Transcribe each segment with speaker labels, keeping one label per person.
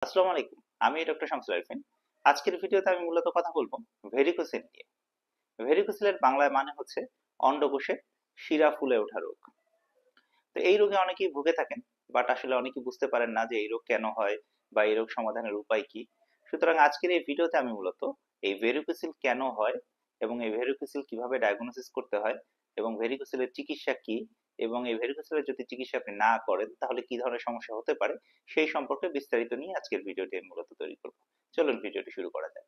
Speaker 1: আসসালামু আলাইকুম। আমি ডক্টর শামসুল আরিফিন। আজকের ভিডিওতে আমি মূলত কথা বলবো ভেরিকোসিল নিয়ে। ভেরিকোসিলের বাংলায় মানে হচ্ছে অন্ডকোষে শিরা ফুলে ওঠা রোগ। তো এই রোগে অনেকেই ভুগে থাকেন, বাট আসলে অনেকেই বুঝতে পারেন না যে এই রোগ কেন হয় বা এই রোগ সমাধানের উপায় কি। সুতরাং আজকের এই ভিডিওতে আমি মূলত এই ভেরিকোসিল কেন হয় এবং এই ভেরিকোসিল কিভাবে ডায়াগনোসিস করতে হয় এবং ভেরিকোসিলের চিকিৎসা কি এবং এই ভেরিকোসিলের যদি চিকিৎসা আপনি না করেন তাহলে কি ধরনের সমস্যা হতে পারে সেই সম্পর্কে বিস্তারিত নিয়ে আজকের ভিডিওটি আমি মূলত তৈরি করব। চলুন ভিডিওটি শুরু করা যাক।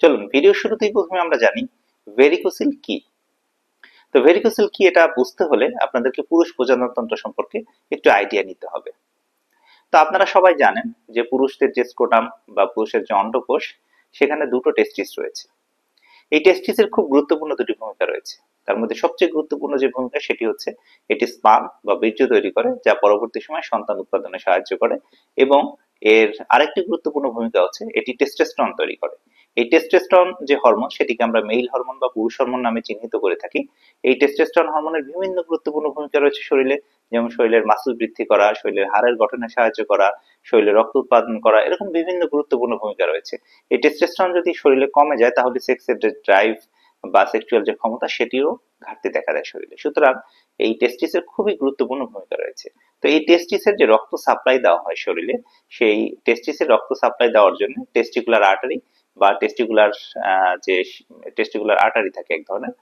Speaker 1: চলুন ভিডিও শুরুতেই প্রথমে আমরা জানি ভেরিকোসিল কি। তো ভেরিকোসিল কি এটা বুঝতে হলে আপনাদেরকে পুরুষ প্রজননতন্ত্র সম্পর্কে একটু আইডিয়া নিতে হবে। তো আপনারা সবাই জানেন যে পুরুষদের যে স্ক্রোটাম বা পুরুষের যে অন্ডকোষ, সেখানে দুটো টেস্টিস রয়েছে। এই টেস্টিসের খুব গুরুত্বপূর্ণ দুটি ভূমিকা রয়েছে। তার মধ্যে সবচেয়ে গুরুত্বপূর্ণ যে ভূমিকা সেটি হচ্ছে এটি স্পার্ম বা বীর্য তৈরি করে, যা পরবর্তী সময় সন্তান উৎপাদনে সাহায্য করে। এবং এর আরেকটি গুরুত্বপূর্ণ ভূমিকা হচ্ছে এটি টেস্টোস্টেরন তৈরি করে। এই টেস্টোস্টেরন যে হরমোন, সেটিকে আমরা মেইল হরমোন বা পুরুষ হরমোন নামে চিহ্নিত করে থাকি। এই টেস্টোস্টেরন হরমোনের বিভিন্ন গুরুত্বপূর্ণ ভূমিকা রয়েছে শরীরে, যেমন শরীরের মাসল বৃদ্ধি করা, শরীরের হাড়ের গঠনে সাহায্য করা, শরীরে রক্ত উৎপাদন করা, এরকম বিভিন্ন গুরুত্বপূর্ণ ভূমিকা রয়েছে। এই টেস্টোস্টেরন যদি শরীরে কমে যায় তাহলে সেক্সের যে ড্রাইভ বা সেক্সুয়াল যে ক্ষমতা সেটিরও ঘাটতি দেখা দেয় শরীরে। সুতরাং এই টেস্টিসের খুবই গুরুত্বপূর্ণ ভূমিকা রয়েছে। তো এই টেস্টিসের যে রক্ত সাপ্লাই দেওয়া হয় শরীরে, সেই টেস্টিসের রক্ত সাপ্লাই দেওয়ার জন্য টেস্টিকুলার আর্টারি বা টেস্টিকুলার যে টেস্টিকুলার আর্টারি থাকে এক ধরনের,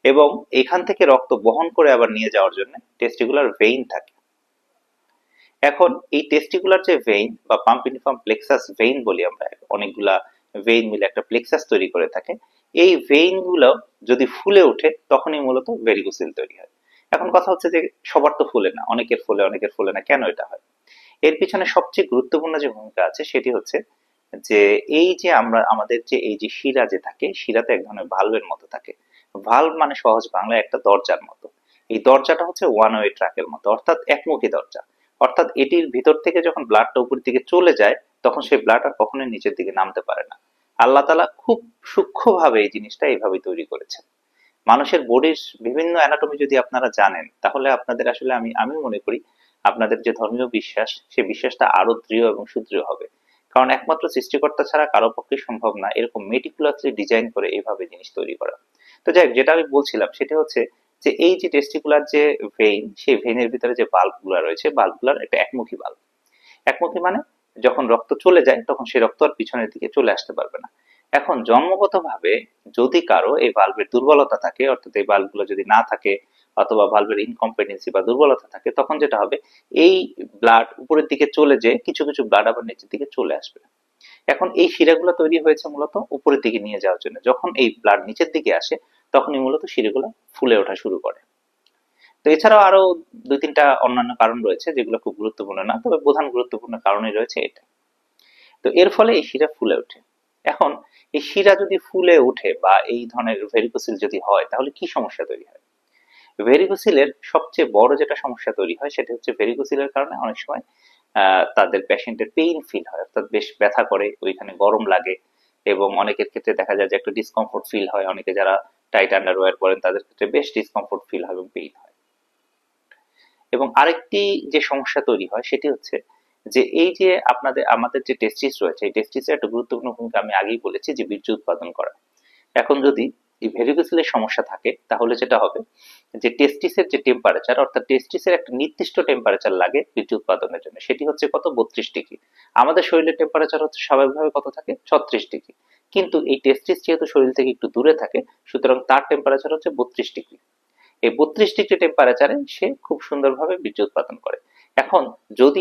Speaker 1: এবং এখান থেকে রক্ত বহন করে আবার নিয়ে যাওয়ার জন্য টেস্টিকুলার ভেইন থাকে। এখন এই টেস্টিকুলার যে ভেইন বা পাম্পিনিফর্ম প্লেক্সাস ভেইন বলি আমরা, অনেকগুলা ভেইন মিলে একটা প্লেক্সাস তৈরি করে থাকে। এই ভেইন গুলো যদি ফুলে ওঠে তখনই মূলত ভেরিকোসিল তৈরি হয়। এখন কথা হচ্ছে যে সবার তো ফুলে না, অনেকের ফুলে অনেকের ফুলে না, কেন এটা হয়? এর পিছনে সবচেয়ে গুরুত্বপূর্ণ যে ভূমিকা আছে সেটি হচ্ছে যে এই যে আমরা আমাদের যে এই যে শিরা যে থাকে, শিরাতে এক ধরনের ভালভের মতো থাকে। ভালভ মানে সহজ বাংলায় একটা দরজার মতো। এই দরজাটা হচ্ছে ওয়ান ওয়ে ট্র্যাকের মতো, অর্থাৎ একমুখী দরজা। অর্থাৎ এটির ভিতর থেকে যখন ব্লাডটা উপরের দিকে চলে যায় তখন সেই ব্লাড আর কখনোই নিচের দিকে নামতে পারে না। আল্লাহ তাআলা খুব সূক্ষ্মভাবে এই জিনিসটা এইভাবে তৈরি করেছেন। মানুষের বডির বিভিন্ন অ্যানাটমি যদি আপনারা জানেন তাহলে আপনাদের আসলে আমি মনে করি আপনাদের যে ধর্মীয় বিশ্বাস, সেই বিশ্বাসটা আরো দৃঢ় এবং সুদৃঢ় হবে। কারণ একমাত্র সৃষ্টিকর্তা ছাড়া কারো পক্ষে সম্ভব না এরকম মেটিকুলাসলি ডিজাইন করে এইভাবে জিনিস তৈরি করা। তো যাই হোক, যেটা আমি বলছিলাম সেটা হচ্ছে যে এই যে টেস্টিকুলার যে ভেইন, সেই ভেইনের ভিতরে যে বাল্ব গুলা রয়েছে, বাল্বগুলার একটা একমুখী বাল্ব। একমুখী মানে যখন রক্ত চলে যায় তখন সেই রক্ত আর পিছনের দিকে চলে আসতে পারবে না। এখন জন্মগতভাবে যদি কারো এই ভালভের দুর্বলতা থাকে, অর্থাৎ এই ভালভগুলো যদি না থাকে অথবা ভালভের ইনকম্পিটেন্সি বা দুর্বলতা থাকে, তখন যেটা হবে এই ব্লাড উপরের দিকে চলে যেয়ে কিছু কিছু ব্লাড আবার নিচের দিকে চলে আসবে। এখন এই শিরাগুলো তৈরি হয়েছে মূলত উপরের দিকে নিয়ে যাওয়ার জন্য। যখন এই ব্লাড নিচের দিকে আসে তখনই মূলত শিরাগুলো ফুলে ওঠা শুরু করে। তো এছাড়াও আরো দুই তিনটা অন্যান্য কারণ রয়েছে যেগুলো খুব গুরুত্বপূর্ণ না, তবে প্রধান গুরুত্বপূর্ণ কারণই রয়েছে এটা। তো এর ফলে এই শিরা ফুলে ওঠে। এখন এই শিরা যদি ফুলে ওঠে বা এই ধরনের ভেরিকোসিল যদি হয় তাহলে কি সমস্যা তৈরি হয়? ভেরিকোসিলের সবচেয়ে বড় যেটা সমস্যা তৈরি হয় সেটা হচ্ছে ভেরিকোসিলের কারণে অনেক সময় তাদের পেশেন্টের পেইন ফিল হয়, অর্থাৎ বেশ ব্যথা করে, ওইখানে গরম লাগে, এবং অনেকের ক্ষেত্রে দেখা যায় যে একটা ডিসকমফোর্ট ফিল হয়। অনেকে যারা টাইট আন্ডারওয়্যার পরেন তাদের ক্ষেত্রে বেশ ডিসকমফোর্ট ফিল হয় এবং পেইন হয়। এবং আরেকটি যে সমস্যা তৈরি হয় সেটি হচ্ছে যে এই যে আমাদের যে টেস্টিস রয়েছে, এই টেস্টিসের একটা গুরুত্বপূর্ণ ভূমিকা আমি আগেই বলেছি যে বীর্য উৎপাদন করা। এখন যদি এই ভেরিকোসিলের সমস্যা থাকে তাহলে যেটা হবে যে টেস্টিসের যে টেম্পারেচার, অর্থাৎ টেস্টিসের একটা নির্দিষ্ট টেম্পারেচার লাগে বীর্য উৎপাদনের জন্য, সেটি হচ্ছে কত? 32 ডিগ্রি। আমাদের শরীরের টেম্পারেচার হচ্ছে স্বাভাবিকভাবে কত থাকে? 36 ডিগ্রি। কিন্তু এই টেস্টিস যেহেতু শরীর থেকে একটু দূরে থাকে, সুতরাং তার টেম্পারেচার হচ্ছে 32 ডিগ্রি। এই 32 ডিগ্রি টেম্পারেচারে সে খুব সুন্দরভাবে বীর্য উৎপাদন করে। এখন যদি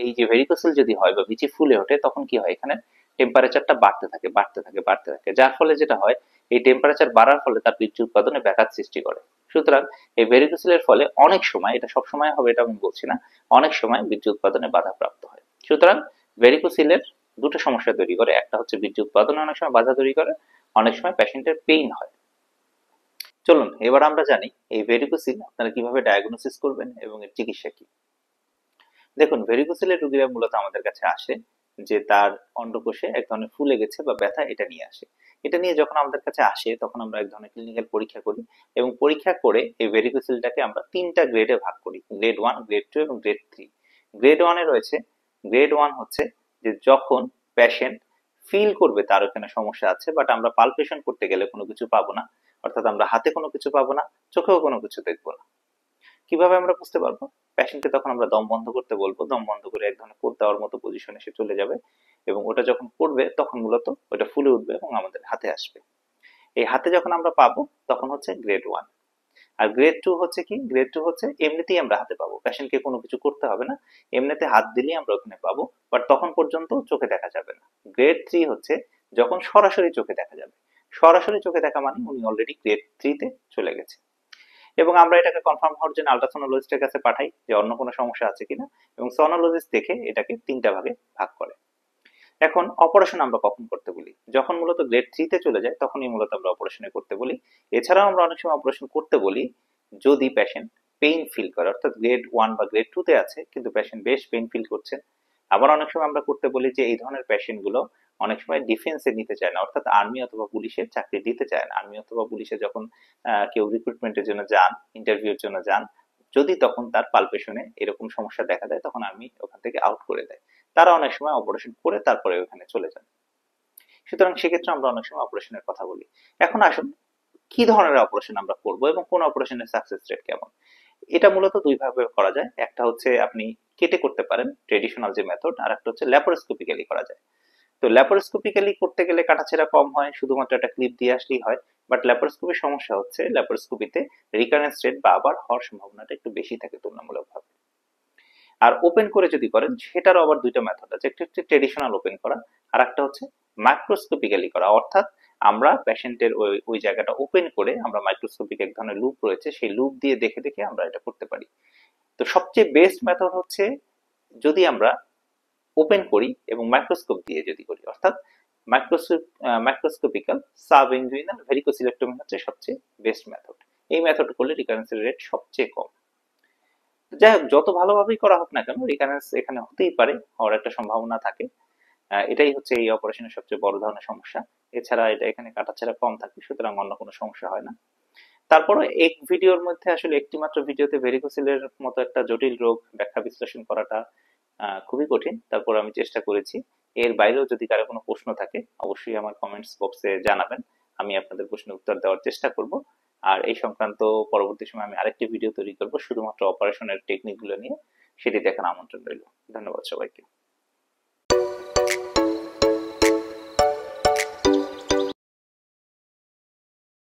Speaker 1: এই যে ভেরিকোসিল যদি হয় বা বিচি ফুলে ওঠে তখন কি হয়? এখানে টেম্পারেচারটা বাড়তে থাকে বাড়তে থাকে বাড়তে থাকে, যার ফলে যেটা হয় এই টেম্পারেচার বাড়ার ফলে তার বীর্য উৎপাদনে ব্যাঘাত সৃষ্টি করে। সুতরাং এই ভেরিকোসিলের ফলে অনেক সময়, এটা সব সময় হবে এটা আমি বলছি না, অনেক সময় বীর্য উৎপাদনে বাধাপ্রাপ্ত হয়। সুতরাং ভেরিকোসিলের দুটো সমস্যা তৈরি করে, একটা হচ্ছে বীর্য উৎপাদনে অনেক সময় বাধা তৈরি করে, অনেক সময় পেশেন্টের পেইন হয়। চলুন এবার আমরা জানি এই ভেরিকোসিল আপনারা কিভাবে ডায়াগনোসিস করবেন এবং এর চিকিৎসা কি। দেখুন, ভেরিকোসিলের রোগীরা মূলত আমাদের কাছে আসে যে তার অন্ডকোষে এক ধরনের ফুলে গেছে বা ব্যথা, এটা নিয়ে আসে। এটা নিয়ে যখন আমাদের কাছে আসে তখন আমরা এক ধরনের ক্লিনিক্যাল পরীক্ষা করি, এবং পরীক্ষা করে এই ভেরিকোসিলটাকে আমরা 3টা গ্রেডে ভাগ করি, গ্রেড 1, গ্রেড 2 এবং গ্রেড 3। গ্রেড 1 এ রয়েছে, গ্রেড 1 হচ্ছে যে যখন পেশেন্ট ফিল করবে তার ওখানে সমস্যা আছে, বাট আমরা পালপেশন করতে গেলে কোনো কিছু পাবো না, অর্থাৎ আমরা হাতে কোনো কিছু পাবো না, চোখেও কোনো কিছু দেখবো না। কিভাবে আমরা বুঝতে পারবো? পেশেন্টকে তখন আমরা দম বন্ধ করতে বলবো, দম বন্ধ করে এক ধরনের কোড দেওয়ার মতো পজিশনে সে চলে যাবে, এবং ওটা যখন করবে তখন মূলত ওটা ফুলে উঠবে এবং আমাদের হাতে আসবে। এই হাতে যখন আমরা পাবো তখন হচ্ছে গ্রেড 1। আর গ্রেড 2 হচ্ছে কি? গ্রেড 2 হচ্ছে এমনিতেই আমরা হাতে পাবো, পেশেন্টকে কোনো কিছু করতে হবে না, এমনিতে হাত দিলেই আমরা ওখানে পাবো, বাট তখন পর্যন্ত চোখে দেখা যাবে না। গ্রেড 3 হচ্ছে যখন সরাসরি চোখে দেখা যাবে। সরাসরি চোখে দেখা মানে উনি অলরেডি গ্রেড 3 তে চলে গেছে। এবং আমরা এটাকে কনফার্ম হওয়ার জন্য আল্ট্রাসোনোলজিস্টের কাছে পাঠাই যে অন্য কোনো সমস্যা আছে কিনা, এবং সোনোলজিস্ট দেখে এটাকে 3টা ভাগে ভাগ করে। এখন অপারেশন আমরা কখন করতে বলি? যখন মূলত গ্রেড 3 তে চলে যায় তখনই মূলত আমরা অপারেশনে করতে বলি। এছাড়াও আমরা অনেক সময় অপারেশন করতে বলি যদি পেশেন্ট পেইন ফিল করে, অর্থাৎ গ্রেড 1 বা গ্রেড 2 তে আছে কিন্তু পেশেন্ট বেশ পেইন ফিল করছে। আবার অনেক সময় আমরা করতে বলি যে এই ধরনের পেশেন্ট গুলো অনেক সময় ডিফেন্সে নিতে চায় না, অর্থাৎ আর্মি অথবা পুলিশের চাকরি দিতে চায় না। আর্মি অথবা পুলিশে যখন কেউ রিক্রুটমেন্টের জন্য যান, ইন্টারভিউর জন্য যান, যদি তখন তার পালপেশনে এরকম সমস্যা দেখা দেয় তখন আর্মি ওখান থেকে আউট করে দেয়। তারা অনেক সময় অপারেশন করে তারপরে ওখানে চলে যান। সুতরাং সেক্ষেত্রে আমরা অনেক সময় অপারেশনের কথা বলি। এখন আসুন, কি ধরনের অপারেশন আমরা করব এবং কোন অপারেশনের সাকসেস রেট কেমন? এটা মূলত দুই ভাবে করা যায়। একটা হচ্ছে আপনি কেটে করতে পারেন, ট্রেডিশনাল যে মেথড, আর একটা হচ্ছে ল্যাপারোস্কোপিক্যালি করা যায়। তো ল্যাপারোস্কোপিক্যালি করতে গেলে কাটাছেঁড়া কম হয়, শুধুমাত্র একটা ক্লিপ দিয়ে আসলেই হয়। বাট ল্যাপারোস্কোপির সমস্যা হচ্ছে ল্যাপারোস্কোপিতে রিকারেন্স রেট বা আবার হওয়ার সম্ভাবনাটা একটু বেশি থাকে তুলনামূলকভাবে। আর ওপেন করে যদি করেন সেটারও আবার দুইটা মেথড আছে, একটা হচ্ছে ট্রেডিশনাল ওপেন করা, আর একটা হচ্ছে মাইক্রোস্কোপিক্যালি করা, অর্থাৎ আমরা পেশেন্টের ওই জায়গাটা ওপেন করে আমরা মাইক্রোস্কোপিক এক ধরনের লুপ রয়েছে সেই লুপ দিয়ে দেখে দেখে আমরা এটা করতে পারি। তো সবচেয়ে বেস্ট মেথড হচ্ছে যদি আমরা ওপেন করি এবং মাইক্রোস্কোপ দিয়ে যদি করি, অর্থাৎ মাইক্রোস্কোপিক্যাল সাবইনগুইনাল ভেরিকোসিলেক্টমি হচ্ছে সবচেয়ে বেস্ট মেথড। এই মেথড করলে রিকারেন্সের রেট সবচেয়ে কম। যাই হোক, যত ভালোভাবেই করা হোক না কেন রিকারেন্স এখানে হতেই পারে, হওয়ার একটা সম্ভাবনা থাকে। এটাই হচ্ছে এই অপারেশনের সবচেয়ে বড় ধরনের সমস্যা। এছাড়া এটা এখানে কাটাছেঁড়া কম থাকে, সুতরাং অন্য কোনো সমস্যা হয় না। তারপরে এক ভিডিওর মধ্যে আসলে একটি মাত্র ভিডিওতে ভেরিকোসিলের মতো একটা জটিল রোগ ব্যাখ্যা বিশ্লেষণ করাটা খুবই কঠিন। তারপর আমি চেষ্টা করেছি। এর বাইরেও যদি কারো কোনো প্রশ্ন থাকে অবশ্যই আমার কমেন্টস বক্সে জানাবেন, আমি আপনাদের প্রশ্নের উত্তর দেওয়ার চেষ্টা করব। আর এই সংক্রান্ত পরবর্তী সময় আমি আরেকটি ভিডিও তৈরি করব শুধুমাত্র অপারেশনের টেকনিক গুলো নিয়ে, সেটি দেখার আমন্ত্রণ রইল। ধন্যবাদ সবাইকে।